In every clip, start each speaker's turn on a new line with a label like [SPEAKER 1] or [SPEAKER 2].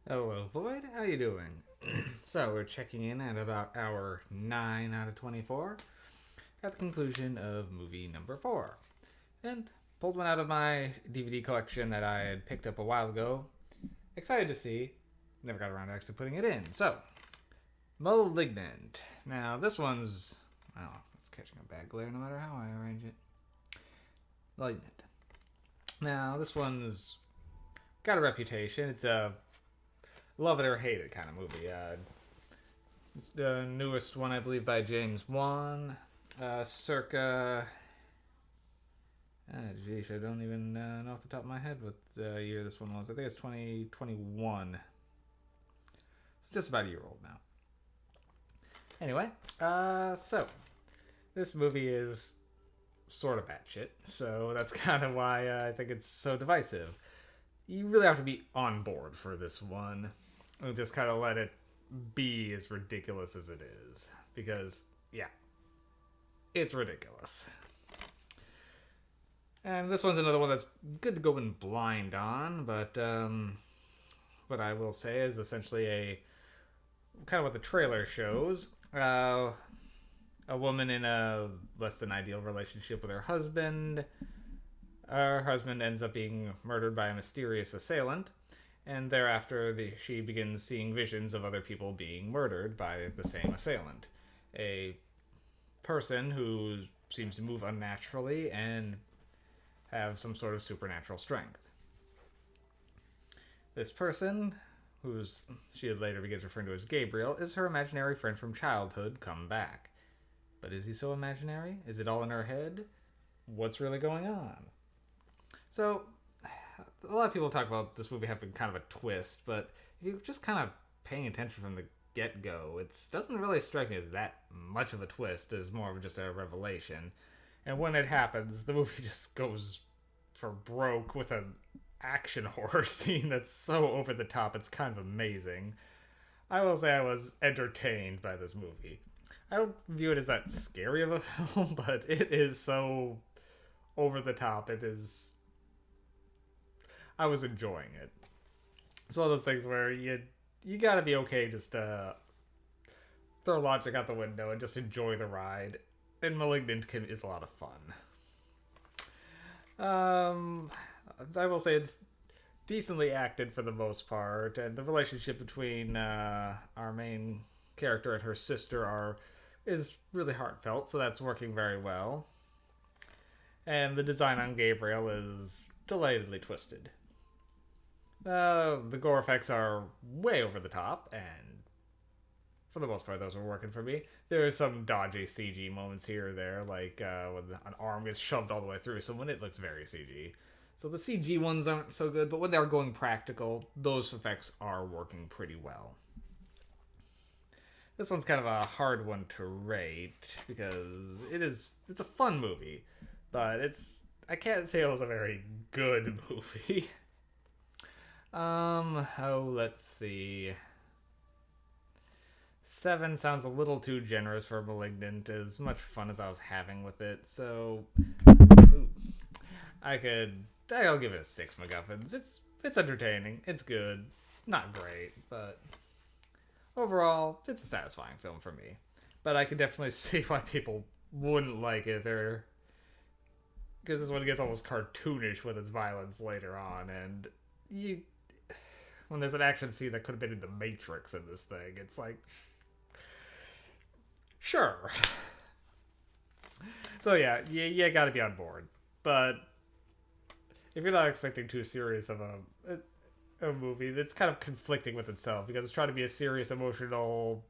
[SPEAKER 1] Hello, Void. How you doing? So we're checking in at about hour 9 out of 24 at the conclusion of movie number 4. And pulled one out of my DVD collection that I had picked up a while ago. Excited to see. Never got around to actually putting it in. So, Malignant. Now, this one's... Oh, it's catching a bad glare no matter how I arrange it. Malignant. Now, this one's got a reputation. It's a love it or hate it kind of movie. It's the newest one, I believe, by James Wan, circa. Geez, I don't even know off the top of my head what year this one was. I think it's 2021. It's just about a year old now. Anyway, so this movie is sort of batshit, so that's kind of why I think it's so divisive. You really have to be on board for this one. And just kind of let it be as ridiculous as it is. Because, yeah, it's ridiculous. And this one's another one that's good to go in blind on, but what I will say is essentially a kind of what the trailer shows. A woman in a less than ideal relationship with her husband. Her husband ends up being murdered by a mysterious assailant, and thereafter she begins seeing visions of other people being murdered by the same assailant. A person who seems to move unnaturally and have some sort of supernatural strength. This person, who's she later begins referring to as Gabriel, is her imaginary friend from childhood come back. But is he so imaginary? Is it all in her head? What's really going on? So, a lot of people talk about this movie having kind of a twist, but if you're just kind of paying attention from the get-go, it doesn't really strike me as that much of a twist, as more of just a revelation. And when it happens, the movie just goes for broke with an action horror scene that's so over the top, it's kind of amazing. I will say I was entertained by this movie. I don't view it as that scary of a film, but it is so over the top. I was enjoying it. It's one of those things where you gotta be okay just to throw logic out the window and just enjoy the ride. And Malignant is a lot of fun. I will say it's decently acted for the most part, and the relationship between our main character and her sister is really heartfelt, so that's working very well. And the design on Gabriel is delightedly twisted. The gore effects are way over the top, and for the most part, those are working for me. There are some dodgy CG moments here or there, like when an arm gets shoved all the way through someone, it looks very CG. So the CG ones aren't so good, but when they're going practical, those effects are working pretty well. This one's kind of a hard one to rate because it's a fun movie, but I can't say it was a very good movie. Let's see. 7 sounds a little too generous for Malignant, as much fun as I was having with it, so ooh, I'll give it a 6 MacGuffins. It's entertaining, it's good, not great, but overall, it's a satisfying film for me. But I can definitely see why people wouldn't like it, because this one gets almost cartoonish with its violence later on, and when there's an action scene that could have been in the Matrix in this thing, it's like, sure. So yeah, you gotta be on board. But if you're not expecting too serious of a movie, it's kind of conflicting with itself, because it's trying to be a serious, emotional,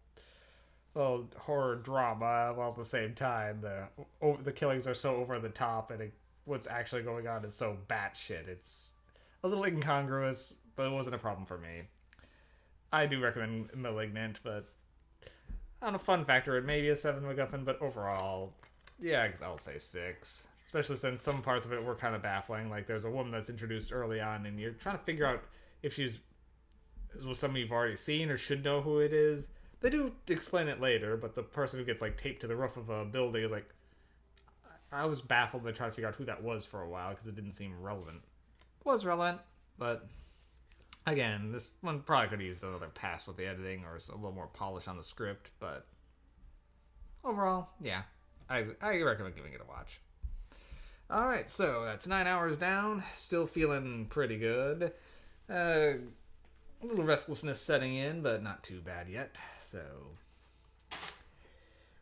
[SPEAKER 1] well, horror drama, while at the same time the killings are so over the top, and what's actually going on is so batshit. It's a little incongruous, but it wasn't a problem for me. I do recommend Malignant, but on a fun factor, it may be a 7 MacGuffin, but overall, yeah, I'll say 6. Especially since some parts of it were kind of baffling. Like, there's a woman that's introduced early on, and you're trying to figure out if she's was somebody you've already seen or should know who it is. They do explain it later, but the person who gets, like, taped to the roof of a building is like, I was baffled by trying to figure out who that was for a while, because it didn't seem relevant. It was relevant, but Again, this one probably could have used another pass with the editing or a little more polish on the script, but overall, yeah, I recommend giving it a watch. All right, so that's 9 hours down. Still feeling pretty good. A little restlessness setting in, but not too bad yet. So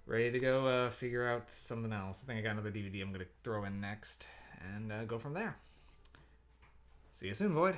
[SPEAKER 1] ready to go figure out something else. I think I got another DVD I'm going to throw in next and go from there. See you soon, Void.